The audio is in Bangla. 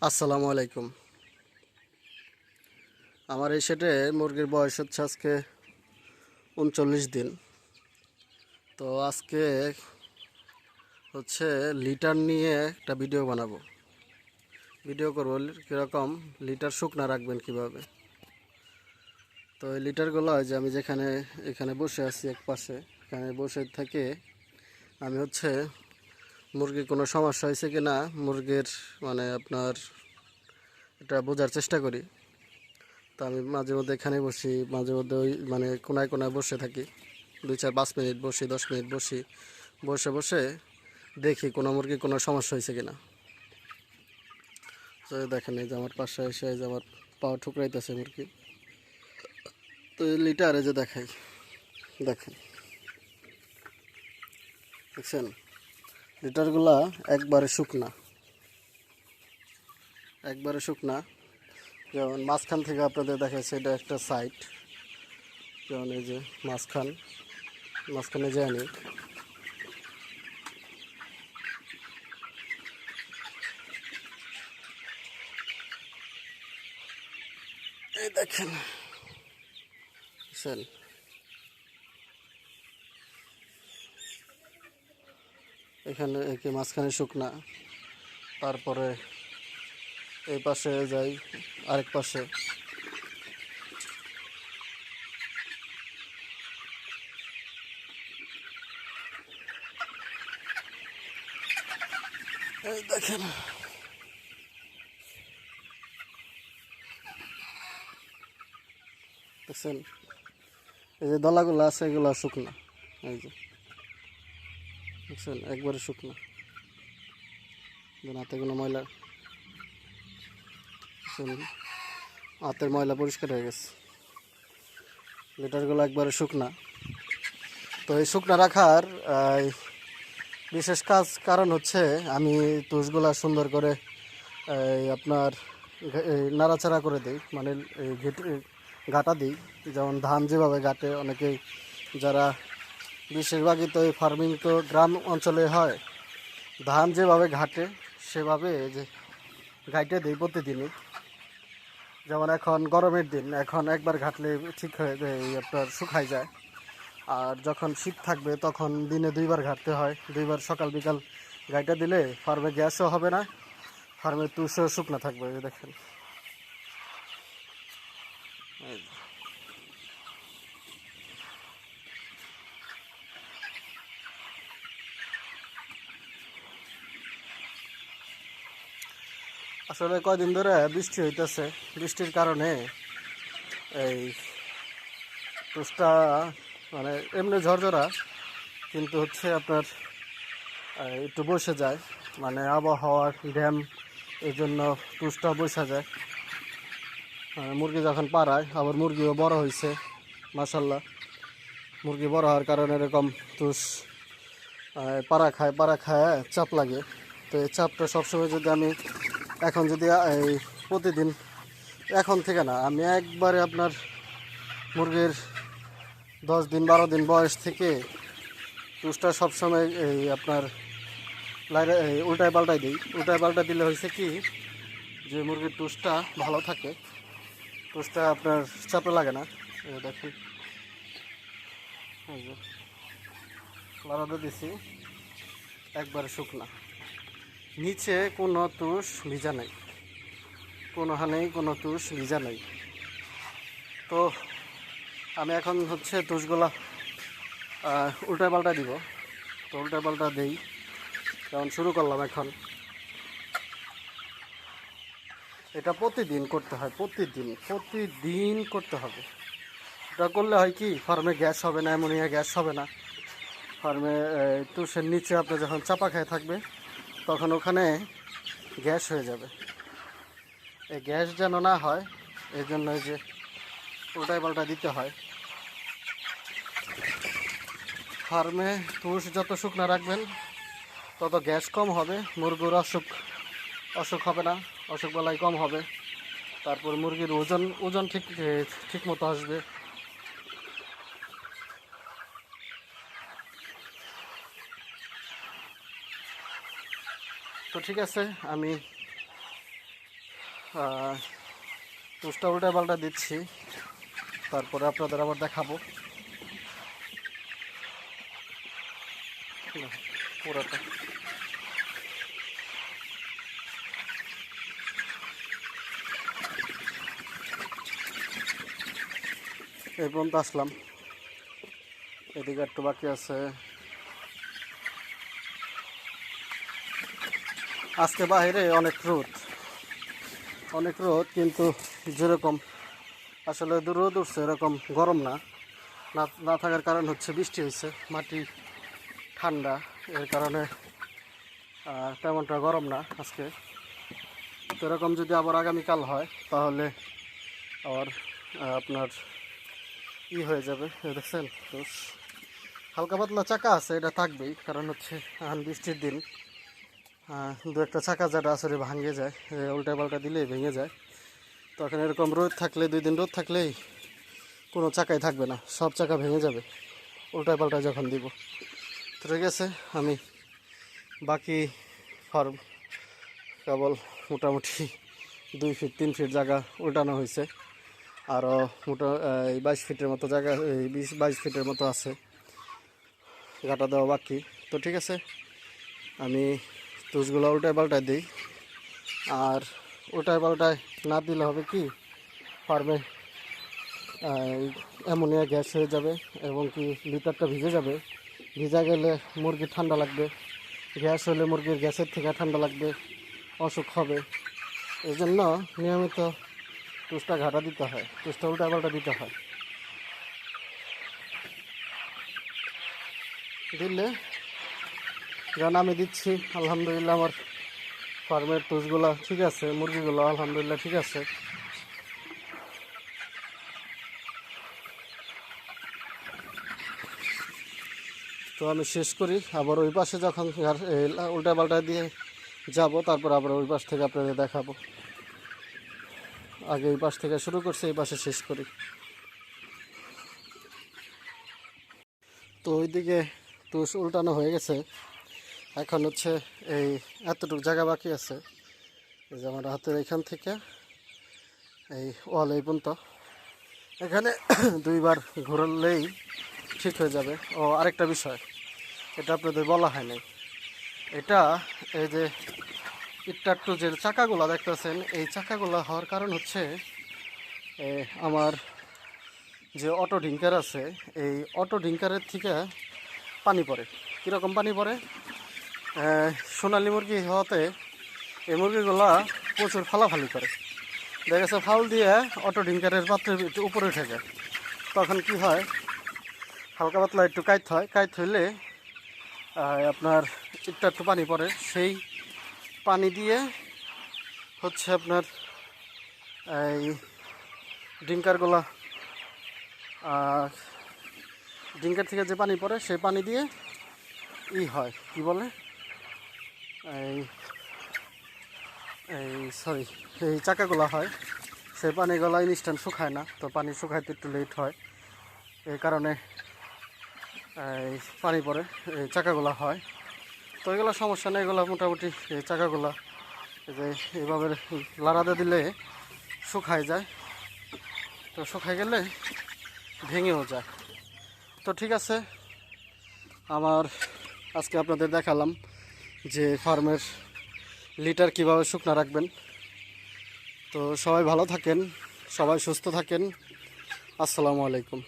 আসসালামু আলাইকুম। আমার এই সেটে মুরগির বয়স হচ্ছে আজকে ৩৯ দিন। তো আজকে হচ্ছে লিটার নিয়ে একটা ভিডিও বানাবো। ভিডিও করবো কীরকম লিটার শুকনা রাখবেন কিভাবে। তো এই লিটারগুলো যে আমি যেখানে এখানে বসে আছি এক পাশে, এখানে বসে থেকে আমি হচ্ছে মুরগির কোনো সমস্যা হয়েছে কি না মুরগির মানে আপনার এটা বোঝার চেষ্টা করি। তো আমি মাঝে মধ্যে এখানে বসি, মাঝে মধ্যে ওই মানে কোনায় কোনায় বসে থাকি, ২-৪-৫ মিনিট বসি, ১০ মিনিট বসি, বসে বসে দেখি কোনো মুরগি কোনো সমস্যা হয়েছে কিনা। তো দেখেন এই যে আমার পাশে এসে এই যে আমার পাওয়া ঠুকরাইতেছে মুরগি। তো এই লিটারে যে দেখাই, দেখেন দেখছেন লিটারগুলা একবারে শুকনা, একবারে শুকনা। যেমন মাঝখান থেকে আপনাদের দেখাচ্ছে এটা একটা সাইড, যেমন এই যে মাঝখানে যে আনি এই দেখেন বুঝছেন, এখানে একে মাঝখানে শুকনা, তারপরে এই পাশে যাই আরেক পাশে, এই দেখেন দেখছেন এই যে দলাগুলো আছে এগুলো শুকনা, এই যে দেখছেন একবারে শুকনা। হাতে কোনো ময়লা, হাতের ময়লা পরিষ্কার হয়ে গেছে, লিটারগুলো একবারে শুকনা। তো এই শুকনা রাখার বিশেষ কারণ হচ্ছে আমি তুষগুলা সুন্দর করে আপনার নাড়াচাড়া করে দিই, মানে গাঁটা দিই। যেমন ধান যেভাবে গাঁটে অনেকেই, যারা বেশিরভাগই তো এই ফার্মিং তো গ্রাম অঞ্চলে হয়, ধান যেভাবে ঘাটে সেভাবে যে গাইটে দিই প্রতিদিনই। যেমন এখন গরমের দিন, এখন একবার ঘাটলে ঠিক হয়ে যায়, আপনার শুকাই যায়। আর যখন শীত থাকবে তখন দিনে 2বার ঘাটতে হয়, 2বার সকাল বিকাল গাইটা দিলে ফার্মে গ্যাসও হবে না, ফার্মে তুষও শুকনা থাকবে। এই দেখেন আসলে কয়দিন ধরে বৃষ্টি হইতেছে, বৃষ্টির কারণে এই তুষটা মানে এমনি ঝরঝরা, কিন্তু হচ্ছে আপনার একটু বসে যায়, মানে আবহাওয়ার ড্যাম, এই জন্য তুষটা বসে যায়। মুরগি যখন পাড়ায়, আবার মুরগিও বড় হয়েছে মাশাল্লাহ, মুরগি বড় হওয়ার কারণে এরকম তুষ পাড়া খায় চাপ লাগে। তো এই চাপটা সবসময় যদি আমি এখন যদি এই প্রতিদিন, এখন থেকে না, আমি একবারে আপনার মুরগির 10 দিন 12 দিন বয়স থেকে তুষটা সবসময় এই আপনার উল্টায় পাল্টাই দিই। উল্টায় পাল্টা দিলে হয়েছে কি, যে মুরগির তুষটা ভালো থাকে, তুষটা আপনার চাপে লাগে না। দেখুন এই যে লাড়াতে দিছি একবারে শুকনা, নিচে কোনো তুষ ভিজা নেই, কোনোখানেই কোনো তুষ ভিজা নেই। তো আমি এখন হচ্ছে তুষগুলা উল্টা পাল্টা দিব। তো উল্টা পাল্টা দিই, যেমন শুরু করলাম এখন। এটা প্রতিদিন করতে হয়, প্রতিদিন করতে হবে। এটা করলে হয় কি, ফার্মে গ্যাস হবে না, অ্যামোনিয়া গ্যাস হবে না। ফার্মে তুষের নিচে আপনার যখন চাপা খেয়ে থাকবে তখন ওখানে গ্যাস হয়ে যাবে। এই গ্যাস যেন না হয় এই জন্য যে উল্টায় পাল্টা দিতে হয়। ফার্মে তুষ যত শুকনো রাখবেন তত গ্যাস কম হবে, মুরগির অসুখ হবে না, অসুখ বালাই কম হবে। তারপর মুরগির ওজন ঠিক মতো আসবে। তো ঠিক আছে, আমি তুষটা উল্টা পাল্টা দিচ্ছি, তারপরে আপনাদের আবার দেখাবো পুরোটা। এই পর্যন্ত আসলাম, এদিকে একটু বাকি আছে। আজকে বাইরে অনেক রোদ, কিন্তু যেরকম আসলে রোদ উঠছে এরকম গরম না। না থাকার কারণ হচ্ছে বৃষ্টি হয়েছে, মাটি ঠান্ডা, এর কারণে তেমনটা গরম না আজকে। তো এরকম যদি আবার আগামীকাল হয় তাহলে আবার আপনার হয়ে যাবে। দেখছেন তো হালকা পাতলা চাকা আছে, এটা থাকবেই, কারণ হচ্ছে এখন বৃষ্টির দিন। দু একটা চাকা যেটা আসলে ভাঙে যায়, উল্টা পাল্টা দিলেই ভেঙে যায়। তখন এরকম রোদ থাকলে, 2 দিন রোদ থাকলেই কোনো চাকাই থাকবে না, সব চাকা ভেঙে যাবে উল্টা পাল্টা যখন দিব। তো ঠিক আছে, আমি বাকি ফার্ম কেবল মোটামুটি 2 ফিট 3 ফিট জায়গা উল্টানো হয়েছে, আরও 22 ফিটের মতো জায়গা, 22 ফিটের মতো আছে গাঁটা দেওয়া বাকি। তো ঠিক আছে, আমি তুষগুলো উল্টায় পাল্টায় দিই। আর উল্টায় পাল্টায় না দিলে হবে কি, ফার্মে অ্যামোনিয়া গ্যাস হয়ে যাবে এবং কি লিটারটা ভিজে যাবে। ভিজা গেলে মুরগির ঠান্ডা লাগবে, গ্যাস হলে মুরগির গ্যাসের থেকে ঠান্ডা লাগবে, অসুখ হবে। এই জন্য নিয়মিত তুষটা ঘাটা দিতে হয়, তুষটা উল্টা পাল্টা দিতে হয়। দিলে যেন আমি দিচ্ছি, আলহামদুলিল্লাহ আমার ফার্মের তুষগুলো ঠিক আছে, মুরগিগুলো আলহামদুলিল্লাহ ঠিক আছে। তো আমি শেষ করি, আবার ওই পাশে যখন উল্টা পাল্টা দিয়ে যাব, তারপর আবার ওই পাশ থেকে আপনাদের দেখাবো। আগে এই পাশ থেকে শুরু করছি, এই পাশে শেষ করি। তো ওইদিকে তুষ উল্টানো হয়ে গেছে, এখন হচ্ছে এই এতটুকু জায়গা বাকি আছে। এই যে আমার হাতের এখান থেকে এই ওয়াল এই পর্যন্ত, এখানে 2 বার ঘুরলেই ঠিক হয়ে যাবে। ও আরেকটা বিষয়, এটা আপনাদের বলা হয় নাই, এটা এই যে ইট্টাট্টু যে চাকাগুলো দেখতেছেন, এই চাকাগুলো হওয়ার কারণ হচ্ছে আমার যে অটো ডিঙ্কার আছে, এই অটো ডিঙ্কারের থেকে পানি পড়ে। কীরকম পানি পড়ে, সোনালি মুরগি হওয়াতে এই মুরগিগুলা প্রচুর ফালাফালি করে। দেখা গেছে ফাউল দিয়ে অটো ডিঙ্কারের পাত্রের উপরে উঠে যায়। তখন কি হয়, হালকা পাতলা একটু কাইত হয়, কাইত হইলে আপনার একটু পানি পড়ে, সেই পানি দিয়ে হচ্ছে আপনার এই ডিঙ্কারগুলা, ডিঙ্কার থেকে যে পানি পড়ে সেই পানি দিয়ে হয় কি বলে এই এই চাকাগুলা হয়। সেই পানিগুলা ইনস্ট্যান্ট শুকায় না, তো পানি শুকাইতে একটু লেট হয়, এই কারণে এই পানি পড়ে, এই চাকাগুলা হয়। তো এগুলো সমস্যা নেই, এগুলো মোটামুটি এই চাকাগুলা যে এইভাবে লাড়াতে দিলে শুকায় যায়। তো শুকায় গেলে ভেঙেও যায়। তো ঠিক আছে, আমার আজকে আপনাদের দেখালাম যে ফার্মের লিটার কিভাবে শুকনো রাখবেন। তো সবাই ভালো থাকেন, সবাই সুস্থ থাকেন। আসসালামু আলাইকুম।